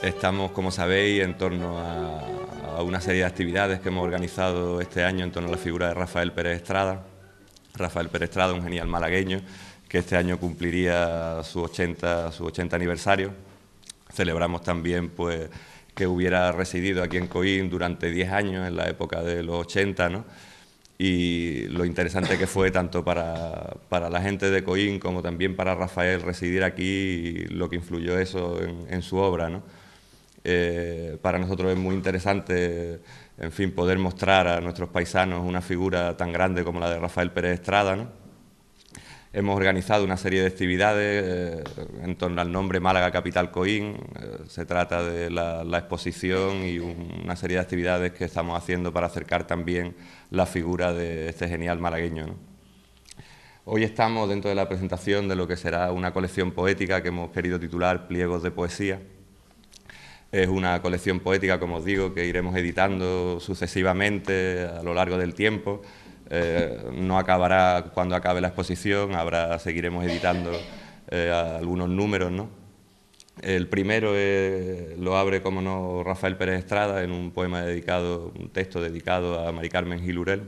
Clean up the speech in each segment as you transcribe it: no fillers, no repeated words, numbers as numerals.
Estamos, como sabéis, en torno a una serie de actividades que hemos organizado este año en torno a la figura de Rafael Pérez Estrada. Rafael Pérez Estrada, un genial malagueño, que este año cumpliría su 80 aniversario. Celebramos también pues, que hubiera residido aquí en Coín durante 10 años, en la época de los 80, ¿no? Y lo interesante que fue tanto para la gente de Coín como también para Rafael residir aquí y lo que influyó eso en su obra, ¿no? Para nosotros es muy interesante, en fin, poder mostrar a nuestros paisanos una figura tan grande como la de Rafael Pérez Estrada, ¿no? Hemos organizado una serie de actividades en torno al nombre Málaga Capital Coín. Se trata de la exposición y una serie de actividades que estamos haciendo para acercar también la figura de este genial malagueño, ¿no? Hoy estamos dentro de la presentación de lo que será una colección poética que hemos querido titular Pliegos de Poesía. Es una colección poética, como os digo, que iremos editando sucesivamente a lo largo del tiempo. No acabará cuando acabe la exposición, seguiremos editando algunos números, ¿no? El primero lo abre, como no, Rafael Pérez Estrada en un poema dedicado, un texto dedicado a Mari Carmen Gil Urel.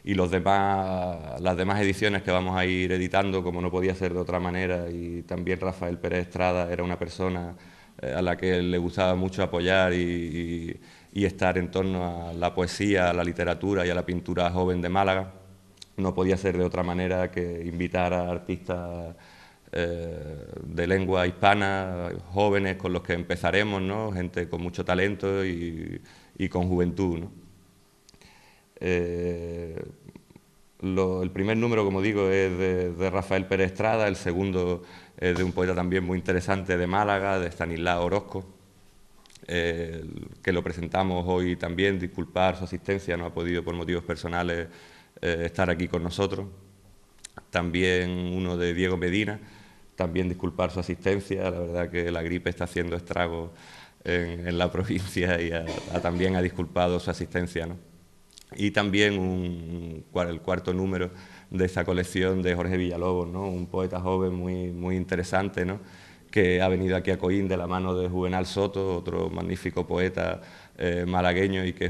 Y las demás ediciones que vamos a ir editando, como no podía ser de otra manera, y también Rafael Pérez Estrada era una persona a la que le gustaba mucho apoyar y estar en torno a la poesía, a la literatura y a la pintura joven de Málaga. No podía ser de otra manera que invitar a artistas de lengua hispana, jóvenes con los que empezaremos, ¿no? Gente con mucho talento y con juventud, ¿no? El primer número, como digo, es de Rafael Pérez Estrada, el segundo es de un poeta también muy interesante de Málaga, de Estanislao Orozco, que lo presentamos hoy también. Disculpar su asistencia, no ha podido por motivos personales estar aquí con nosotros. También uno de Diego Medina, también disculpar su asistencia, la verdad que la gripe está haciendo estragos en la provincia y también ha disculpado su asistencia, ¿no? Y también el cuarto número de esta colección de Jorge Villalobos, ¿no? Un poeta joven muy interesante, ¿no? Que ha venido aquí a Coín de la mano de Juvenal Soto, otro magnífico poeta malagueño, y que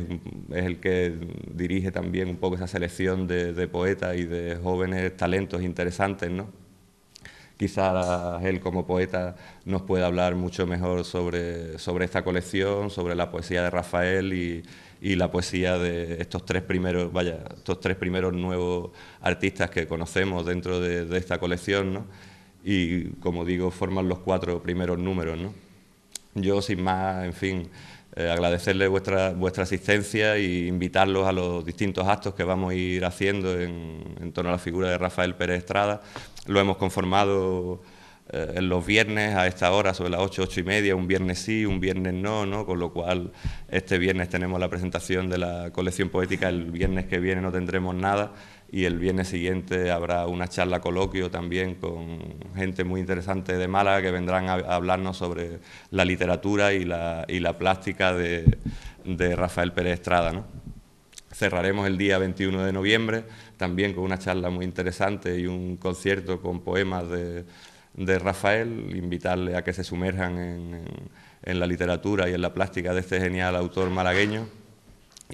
es el que dirige también un poco esa selección de poetas y de jóvenes talentos interesantes, ¿no? Quizás él como poeta nos pueda hablar mucho mejor sobre esta colección, sobre la poesía de Rafael y la poesía de estos tres primeros nuevos artistas que conocemos dentro de esta colección, ¿no? Y, como digo, forman los 4 primeros números, ¿no? Yo, sin más, en fin, agradecerles vuestra asistencia e invitarlos a los distintos actos que vamos a ir haciendo en torno a la figura de Rafael Pérez Estrada. Lo hemos conformado en los viernes a esta hora, sobre las 8, 8:30, un viernes sí, un viernes no, ¿no? Con lo cual este viernes tenemos la presentación de la colección poética, el viernes que viene no tendremos nada y el viernes siguiente habrá una charla coloquio también con gente muy interesante de Málaga que vendrán a hablarnos sobre la literatura y la plástica de Rafael Pérez Estrada, ¿no? Cerraremos el día 21 de noviembre también con una charla muy interesante y un concierto con poemas de Rafael. Invitarle a que se sumerjan en la literatura y en la plástica de este genial autor malagueño.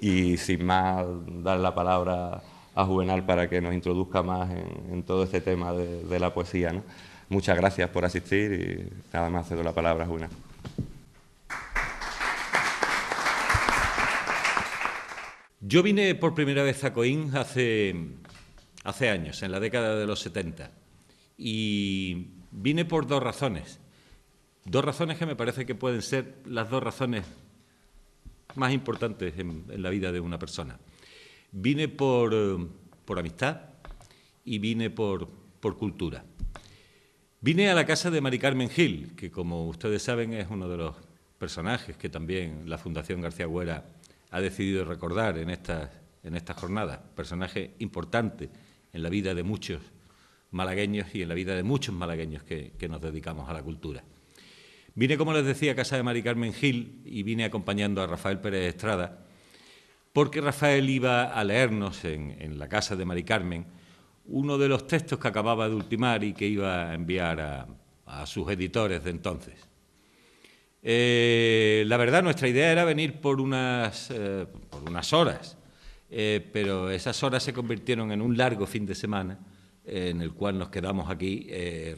Y sin más, dar la palabra a Juvenal para que nos introduzca más en todo este tema de la poesía, ¿no? Muchas gracias por asistir y nada más cedo la palabra a Juvenal. Yo vine por primera vez a Coín hace años, en la década de los 70, y vine por 2 razones. 2 razones que me parece que pueden ser las 2 razones más importantes en la vida de una persona. Vine por amistad y vine por cultura. Vine a la casa de Mari Carmen Gil, que, como ustedes saben, es uno de los personajes que también la Fundación García Güera ha decidido recordar en estas jornadas. Personaje importante en la vida de muchos malagueños y en la vida de muchos malagueños que nos dedicamos a la cultura. Vine, como les decía, a casa de Mari Carmen Gil y vine acompañando a Rafael Pérez Estrada, porque Rafael iba a leernos en la casa de Mari Carmen uno de los textos que acababa de ultimar y que iba a enviar a sus editores de entonces. La verdad, nuestra idea era venir por unas horas, pero esas horas se convirtieron en un largo fin de semana en el cual nos quedamos aquí.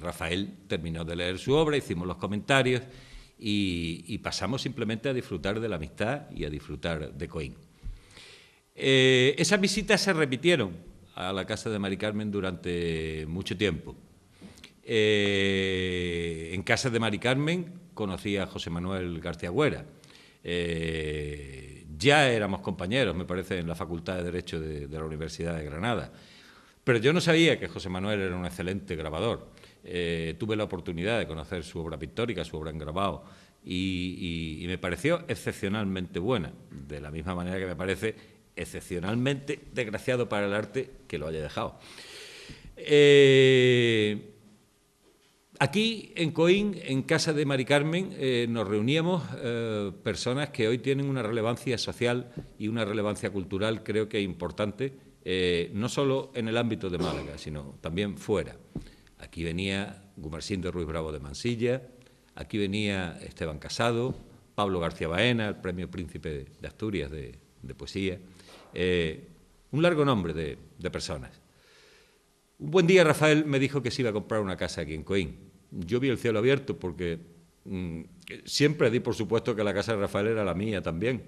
Rafael terminó de leer su obra, hicimos los comentarios y pasamos simplemente a disfrutar de la amistad y a disfrutar de Coín. Esas visitas se repitieron a la casa de Mari Carmen durante mucho tiempo. En casa de Mari Carmen conocí a José Manuel García Güera. Ya éramos compañeros, me parece, en la Facultad de Derecho de la Universidad de Granada. Pero yo no sabía que José Manuel era un excelente grabador. Tuve la oportunidad de conocer su obra pictórica, su obra en grabado, y me pareció excepcionalmente buena, de la misma manera que me parece excepcionalmente desgraciado para el arte que lo haya dejado. Aquí, en Coín, en casa de Mari Carmen, nos reuníamos personas que hoy tienen una relevancia social y una relevancia cultural, creo que importante, no solo en el ámbito de Málaga, sino también fuera. Aquí venía Gumersindo Ruiz Bravo de Mansilla, aquí venía Esteban Casado, Pablo García Baena, el Premio Príncipe de Asturias de poesía, un largo nombre de personas. Un buen día Rafael me dijo que se iba a comprar una casa aquí en Coín. Yo vi el cielo abierto porque siempre di por supuesto que la casa de Rafael era la mía también.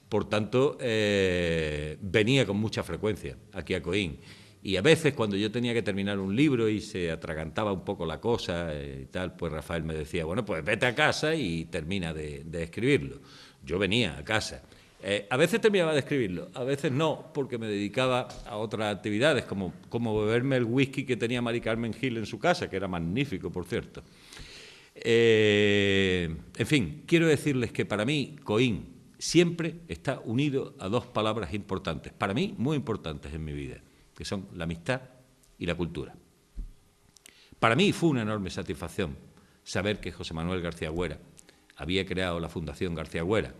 Por tanto, venía con mucha frecuencia aquí a Coín. Y a veces cuando yo tenía que terminar un libro y se atragantaba un poco la cosa y tal, pues Rafael me decía, bueno, pues vete a casa y termina de escribirlo. Yo venía a casa. A veces terminaba de escribirlo, a veces no, porque me dedicaba a otras actividades, como beberme el whisky que tenía Mari Carmen Gil en su casa, que era magnífico, por cierto. En fin, quiero decirles que para mí Coín siempre está unido a dos palabras importantes, para mí muy importantes en mi vida, que son la amistad y la cultura. Para mí fue una enorme satisfacción saber que José Manuel García Güera había creado la Fundación García Güera.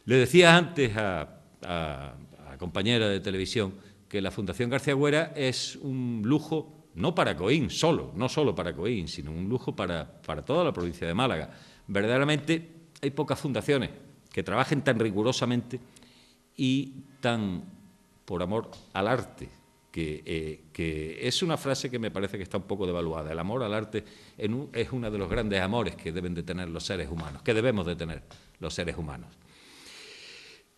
Le decía antes a compañera de televisión que la Fundación García Güera es un lujo, no para Coín solo, no solo para Coín, sino un lujo para toda la provincia de Málaga. Verdaderamente hay pocas fundaciones que trabajen tan rigurosamente y tan por amor al arte, que es una frase que me parece que está un poco devaluada. El amor al arte es uno de los grandes amores que deben de tener los seres humanos, que debemos de tener los seres humanos.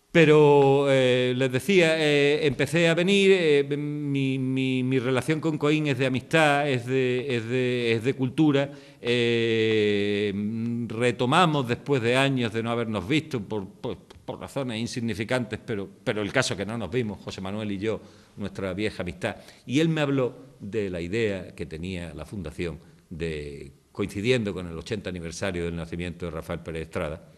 Pero les decía, empecé a venir, mi relación con Coín es de amistad, es de cultura. Retomamos después de años de no habernos visto por razones insignificantes, pero el caso es que no nos vimos, José Manuel y yo, nuestra vieja amistad. Y él me habló de la idea que tenía la Fundación, coincidiendo con el 80 aniversario del nacimiento de Rafael Pérez Estrada,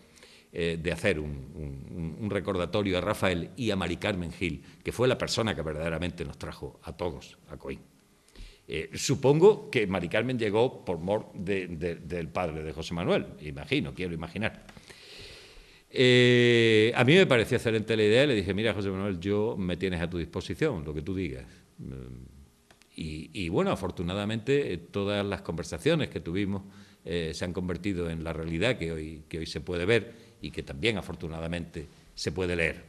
de hacer un recordatorio a Rafael y a Mari Carmen Gil, que fue la persona que verdaderamente nos trajo a todos a Coín. Supongo que Mari Carmen llegó por mor del padre de José Manuel, quiero imaginar. A mí me pareció excelente la idea, le dije, mira José Manuel, me tienes a tu disposición, lo que tú digas. Y bueno, afortunadamente todas las conversaciones que tuvimos se han convertido en la realidad que hoy se puede ver y que también afortunadamente se puede leer.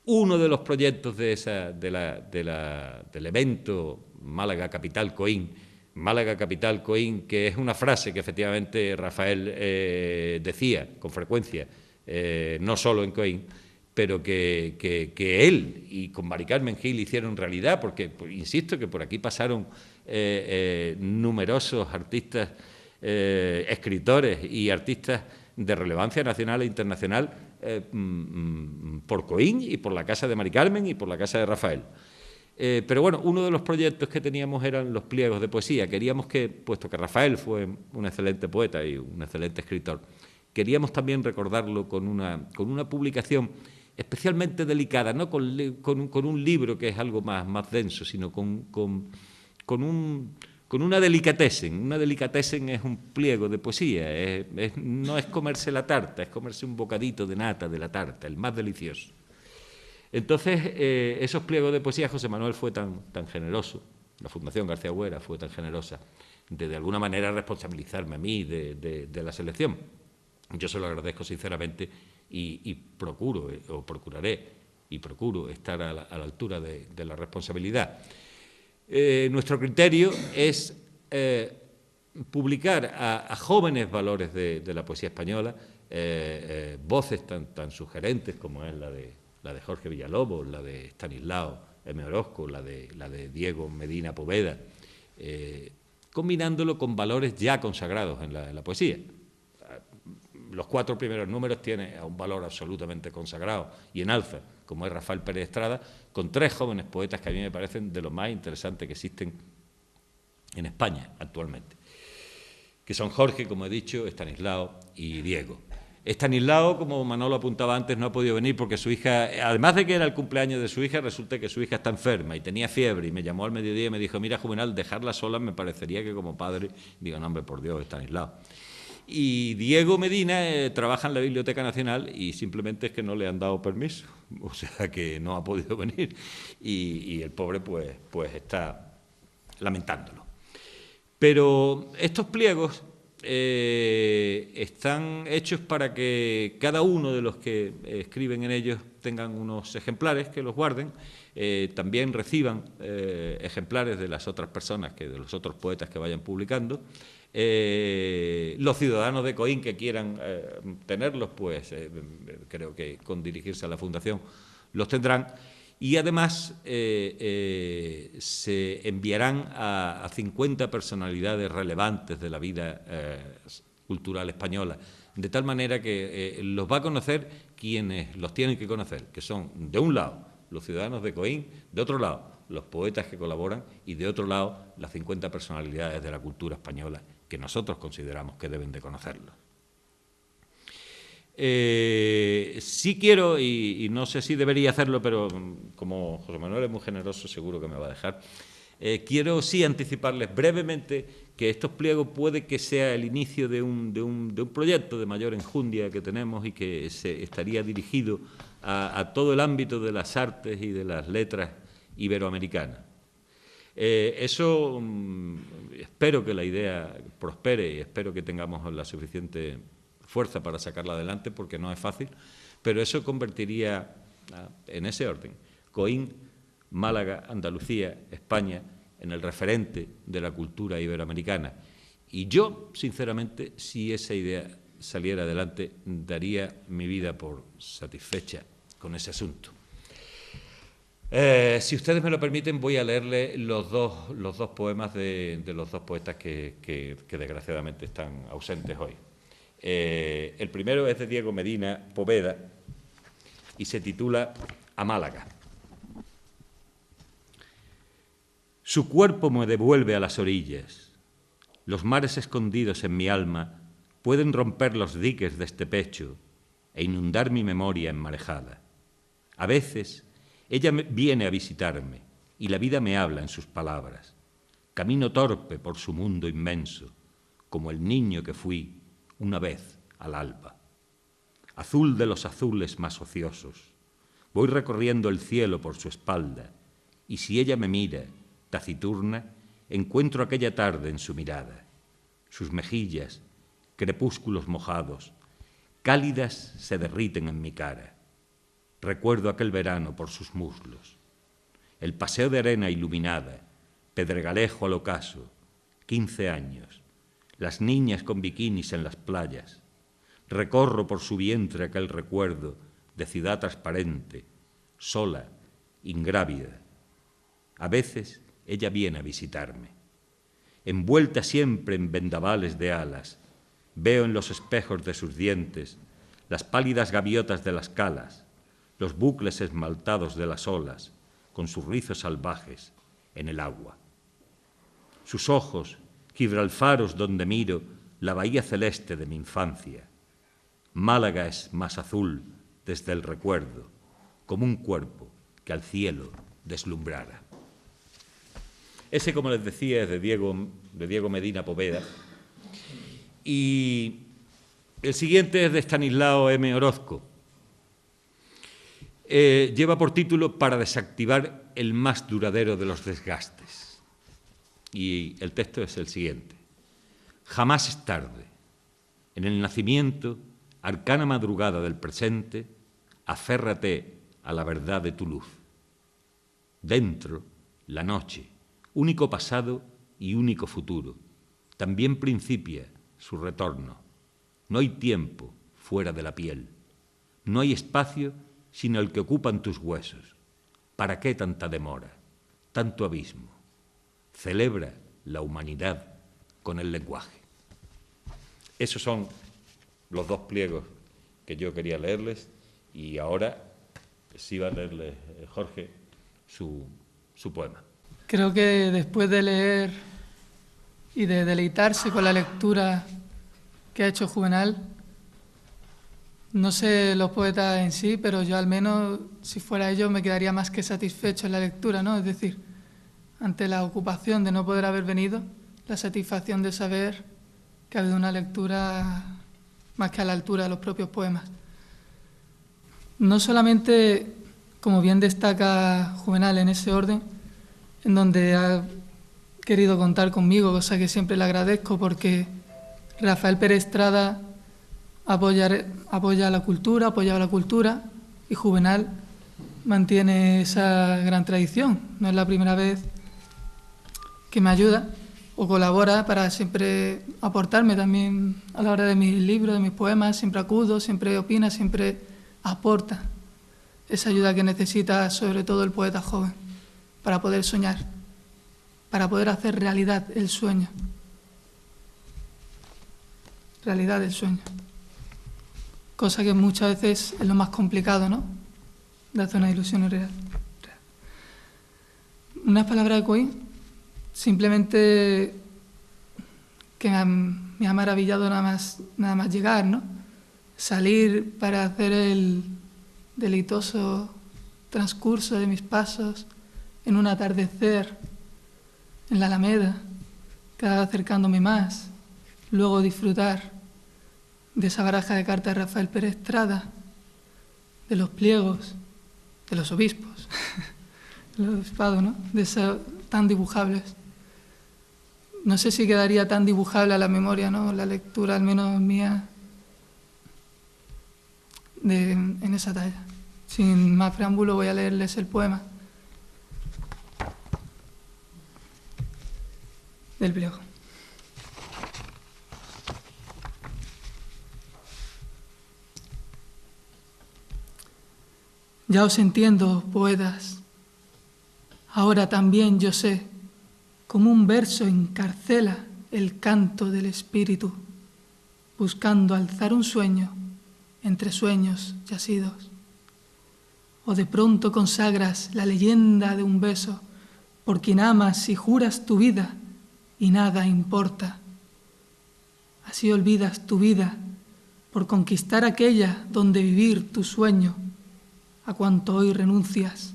Uno de los proyectos del evento Málaga Capital Coín, que es una frase que efectivamente Rafael decía con frecuencia, no solo en Coín, pero que él y con Mari Carmen Gil hicieron realidad, porque insisto que por aquí pasaron numerosos artistas, escritores y artistas de relevancia nacional e internacional por Coín y por la casa de Mari Carmen y por la casa de Rafael. Pero bueno, uno de los proyectos que teníamos eran los pliegos de poesía. Queríamos que, puesto que Rafael fue un excelente poeta y un excelente escritor, queríamos también recordarlo con una publicación especialmente delicada, no con un libro que es algo más denso, sino con una delicatessen. Una delicatessen es un pliego de poesía, no es comerse la tarta, es comerse un bocadito de nata de la tarta, el más delicioso. Entonces, esos pliegos de poesía, José Manuel fue tan generoso, la Fundación García Güera fue tan generosa, de alguna manera responsabilizarme a mí de la selección. Yo se lo agradezco sinceramente y procuro, o procuraré, y procuro estar a la altura de la responsabilidad. Nuestro criterio es publicar a jóvenes valores de la poesía española, voces tan sugerentes como es la de Jorge Villalobos, la de Estanislao M. Orozco, la de Diego Medina Poveda, combinándolo con valores ya consagrados en la poesía. Los 4 primeros números tienen un valor absolutamente consagrado y en alza, como es Rafael Pérez Estrada, con 3 jóvenes poetas que a mí me parecen de lo más interesantes que existen en España actualmente, que son Jorge, como he dicho, Estanislao y Diego. Estanislao, como Manolo apuntaba antes, no ha podido venir porque su hija, además de que era el cumpleaños de su hija, resulta que su hija está enferma y tenía fiebre y me llamó al mediodía y me dijo, mira, Juvenal, dejarla sola me parecería que como padre, digo, no, hombre, por Dios, Estanislao. Y Diego Medina trabaja en la Biblioteca Nacional y simplemente es que no le han dado permiso, o sea que no ha podido venir y el pobre pues está lamentándolo. Pero estos pliegos están hechos para que cada uno de los que escriben en ellos tengan unos ejemplares que los guarden, también reciban ejemplares de las otras personas, de los otros poetas que vayan publicando. Los ciudadanos de Coín que quieran tenerlos, pues creo que con dirigirse a la Fundación los tendrán. Y además se enviarán a 50 personalidades relevantes de la vida cultural española, de tal manera que los va a conocer quienes los tienen que conocer, que son, de un lado, los ciudadanos de Coín, de otro lado, los poetas que colaboran y, de otro lado, las 50 personalidades de la cultura española que nosotros consideramos que deben de conocerlo. Sí quiero, y no sé si debería hacerlo, pero como José Manuel es muy generoso, seguro que me va a dejar, quiero sí anticiparles brevemente que estos pliegos puede que sea el inicio de un proyecto de mayor enjundia que tenemos y que estaría dirigido a todo el ámbito de las artes y de las letras iberoamericanas. Eso espero que la idea prospere y espero que tengamos la suficiente fuerza para sacarla adelante, porque no es fácil, pero eso convertiría, en ese orden, Coín, Málaga, Andalucía, España, en el referente de la cultura iberoamericana. Y yo, sinceramente, si esa idea saliera adelante, daría mi vida por satisfecha con ese asunto. Si ustedes me lo permiten, voy a leerle los dos poemas de los 2 poetas que desgraciadamente están ausentes hoy. El primero es de Diego Medina Poveda y se titula A Málaga. Su cuerpo me devuelve a las orillas. Los mares escondidos en mi alma pueden romper los diques de este pecho e inundar mi memoria enmarejada. A veces ella viene a visitarme y la vida me habla en sus palabras. Camino torpe por su mundo inmenso, como el niño que fui una vez al alba. Azul de los azules más ociosos, voy recorriendo el cielo por su espalda, y si ella me mira, taciturna, encuentro aquella tarde en su mirada. Sus mejillas, crepúsculos mojados, cálidas se derriten en mi cara. Recuerdo aquel verano por sus muslos. El paseo de arena iluminada, pedregalejo al ocaso, 15 años, las niñas con bikinis en las playas. Recorro por su vientre aquel recuerdo de ciudad transparente, sola, ingrávida. A veces ella viene a visitarme. Envuelta siempre en vendavales de alas, veo en los espejos de sus dientes las pálidas gaviotas de las calas, los bucles esmaltados de las olas, con sus rizos salvajes en el agua. Sus ojos, Gibralfaros donde miro la bahía celeste de mi infancia. Málaga es más azul desde el recuerdo, como un cuerpo que al cielo deslumbrara. Ese, como les decía, es de Diego Medina Poveda. Y el siguiente es de Estanislao M. Orozco. Lleva por título Para desactivar el más duradero de los desgastes. Y el texto es el siguiente. Jamás es tarde. En el nacimiento arcana madrugada del presente, aférrate a la verdad de tu luz. Dentro, la noche, único pasado y único futuro. También principia su retorno. No hay tiempo fuera de la piel. No hay espacio sino el que ocupan tus huesos. ¿Para qué tanta demora? Tanto abismo. Celebra la humanidad con el lenguaje. Esos son los dos pliegos que yo quería leerles y ahora sí va a leerles Jorge su poema. Creo que después de leer y de deleitarse con la lectura que ha hecho Juvenal, no sé los poetas en sí, pero yo al menos, si fuera ellos, me quedaría más que satisfecho en la lectura, ¿no? Es decir, ante la ocupación de no poder haber venido, la satisfacción de saber que ha habido una lectura más que a la altura de los propios poemas. No solamente, como bien destaca Juvenal en ese orden, en donde ha querido contar conmigo, cosa que siempre le agradezco, porque Rafael Pérez Estrada apoya la cultura y Juvenal mantiene esa gran tradición. No es la primera vez que me ayuda o colabora para siempre aportarme también a la hora de mis libros, de mis poemas. Siempre acudo, siempre opina, siempre aporta esa ayuda que necesita sobre todo el poeta joven para poder soñar, para poder hacer realidad el sueño. Realidad del sueño. Cosa que muchas veces es lo más complicado, ¿no? De hacer una ilusión real. Unas palabras de Coín, simplemente que me ha maravillado nada más llegar, ¿no? Salir para hacer el deleitoso transcurso de mis pasos en un atardecer en la Alameda, cada vez acercándome más, luego disfrutar de esa baraja de cartas de Rafael Pérez Estrada, de los pliegos, de los obispos, de los obispados, ¿no? De esos tan dibujables. No sé si quedaría tan dibujable a la memoria, ¿no? La lectura, al menos mía, en esa talla. Sin más preámbulo voy a leerles el poema del pliego. Ya os entiendo, poetas. Ahora también yo sé cómo un verso encarcela el canto del espíritu, buscando alzar un sueño entre sueños yacidos. O de pronto consagras la leyenda de un beso por quien amas y juras tu vida y nada importa. Así olvidas tu vida por conquistar aquella donde vivir tu sueño, a cuanto hoy renuncias.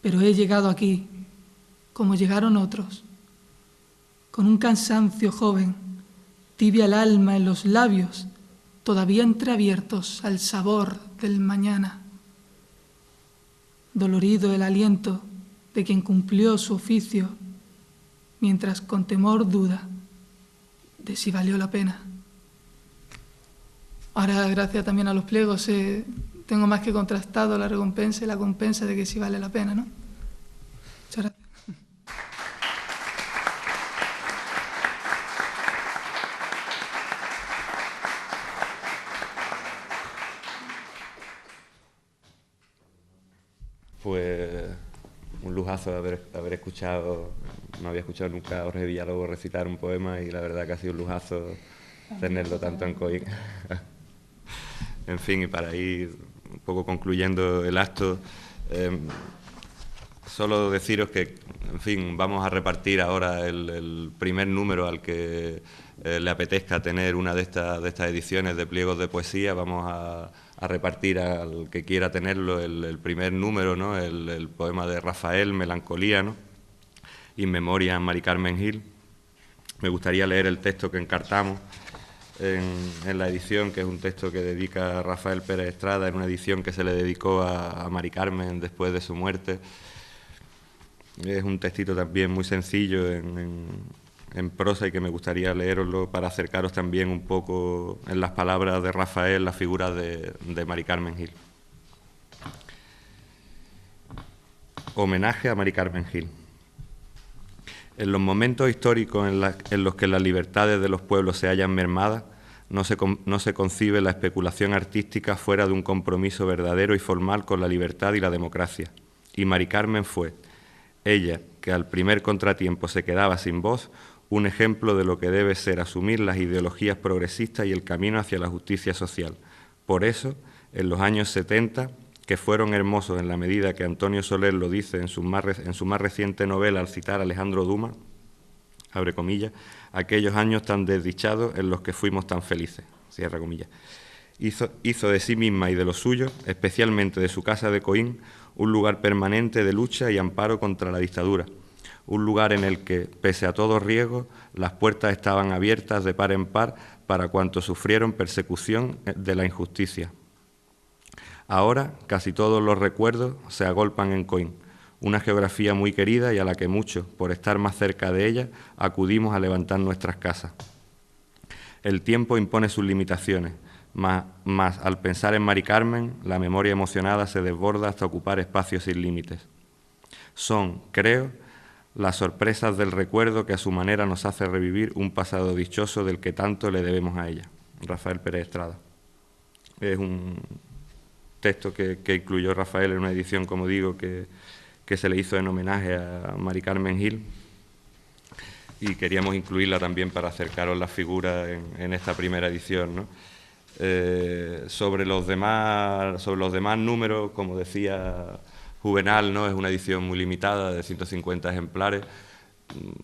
Pero he llegado aquí, como llegaron otros, con un cansancio joven, tibia el alma en los labios, todavía entreabiertos al sabor del mañana. Dolorido el aliento de quien cumplió su oficio, mientras con temor duda de si valió la pena. Ahora, gracias también a los pliegos, tengo más que contrastado la recompensa y la compensa de que sí vale la pena, ¿no? Muchas gracias. Pues un lujazo haber escuchado, no había escuchado nunca a Jorge Villalobos recitar un poema y la verdad que ha sido un lujazo tenerlo tanto en Coín. En fin, y para ir un poco concluyendo el acto, solo deciros que, en fin, vamos a repartir ahora el primer número al que le apetezca tener una de estas ediciones de pliegos de poesía. Vamos a repartir al que quiera tenerlo el primer número, ¿no? El poema de Rafael, Melancolía, ¿no? In Memoriam Mari Carmen Gil. Me gustaría leer el texto que encartamos en la edición, que es un texto que dedica Rafael Pérez Estrada, en una edición que se le dedicó a Mari Carmen después de su muerte. Es un textito también muy sencillo en prosa y que me gustaría leeroslo para acercaros también un poco en las palabras de Rafael la figura de Mari Carmen Gil. Homenaje a Mari Carmen Gil. En los momentos históricos en los que las libertades de los pueblos se hallan mermadas, no se concibe la especulación artística fuera de un compromiso verdadero y formal con la libertad y la democracia. Y Mari Carmen fue, ella, que al primer contratiempo se quedaba sin voz, un ejemplo de lo que debe ser asumir las ideologías progresistas y el camino hacia la justicia social. Por eso, en los años 70, que fueron hermosos en la medida que Antonio Soler lo dice en su más reciente novela al citar a Alejandro Dumas, abre comillas, aquellos años tan desdichados en los que fuimos tan felices, cierra comillas. Hizo de sí misma y de los suyos, especialmente de su casa de Coín, un lugar permanente de lucha y amparo contra la dictadura, un lugar en el que, pese a todo riesgo, las puertas estaban abiertas de par en par para cuantos sufrieron persecución de la injusticia. Ahora, casi todos los recuerdos se agolpan en Coín, una geografía muy querida y a la que muchos, por estar más cerca de ella, acudimos a levantar nuestras casas. El tiempo impone sus limitaciones, mas al pensar en Mari Carmen, la memoria emocionada se desborda hasta ocupar espacios sin límites. Son, creo, las sorpresas del recuerdo que a su manera nos hace revivir un pasado dichoso del que tanto le debemos a ella. Rafael Pérez Estrada. Es un texto que incluyó Rafael en una edición, como digo, que se le hizo en homenaje a Mari Carmen Gil, y queríamos incluirla también para acercaros las figuras en esta primera edición, ¿no? Sobre los demás números, como decía Juvenal, ¿no? Es una edición muy limitada, de 150 ejemplares.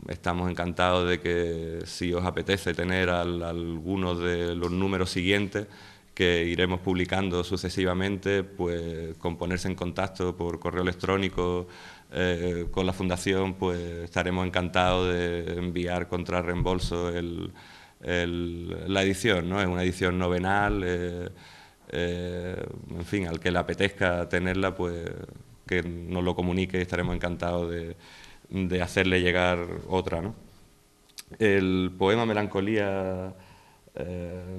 Estamos encantados de que, si os apetece tener algunos de los números siguientes, que iremos publicando sucesivamente, pues con ponerse en contacto por correo electrónico con la Fundación, pues estaremos encantados de enviar contra reembolso la edición, ¿no? Es una edición novenal, en fin, al que le apetezca tenerla, pues que nos lo comunique y estaremos encantados de hacerle llegar otra, ¿no? El poema Melancolía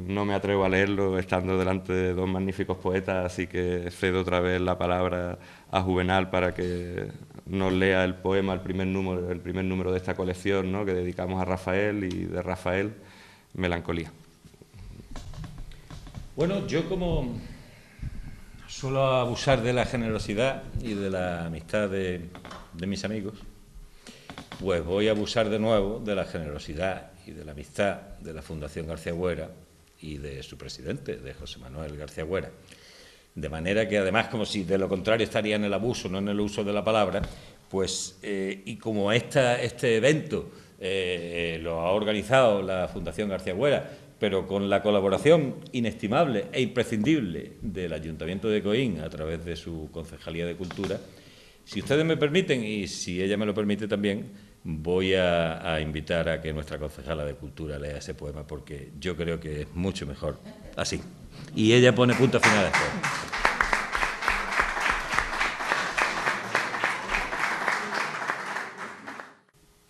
no me atrevo a leerlo estando delante de dos magníficos poetas, así que cedo otra vez la palabra a Juvenal para que nos lea el poema, el primer número de esta colección, ¿no? Que dedicamos a Rafael, y de Rafael, Melancolía. Bueno, yo, como suelo abusar de la generosidad y de la amistad de mis amigos, pues voy a abusar de nuevo de la generosidad y de la amistad de la Fundación García Buera y de su presidente, de José Manuel García Buera. De manera que, además, como si de lo contrario estaría en el abuso, no en el uso de la palabra, pues, y como este evento lo ha organizado la Fundación García Buera, pero con la colaboración inestimable e imprescindible del Ayuntamiento de Coín a través de su Concejalía de Cultura, si ustedes me permiten, y si ella me lo permite también, voy a invitar a que nuestra concejala de Cultura lea ese poema, porque yo creo que es mucho mejor así. Y ella pone punto final después.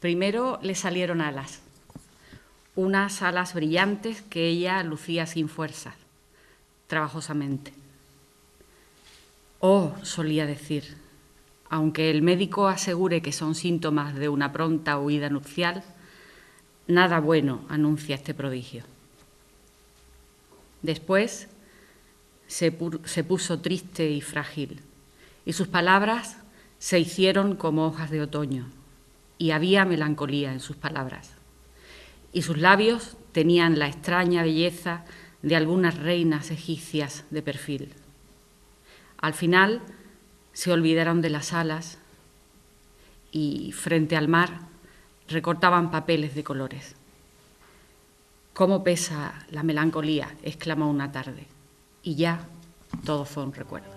Primero le salieron alas, unas alas brillantes que ella lucía sin fuerzas, trabajosamente. Oh, solía decir, aunque el médico asegure que son síntomas de una pronta huida nupcial, nada bueno anuncia este prodigio. Después se puso triste y frágil, y sus palabras se hicieron como hojas de otoño, y había melancolía en sus palabras, y sus labios tenían la extraña belleza de algunas reinas egipcias de perfil. Al final se olvidaron de las alas y, frente al mar, recortaban papeles de colores. «¿Cómo pesa la melancolía?», exclamó una tarde, y ya todo fue un recuerdo.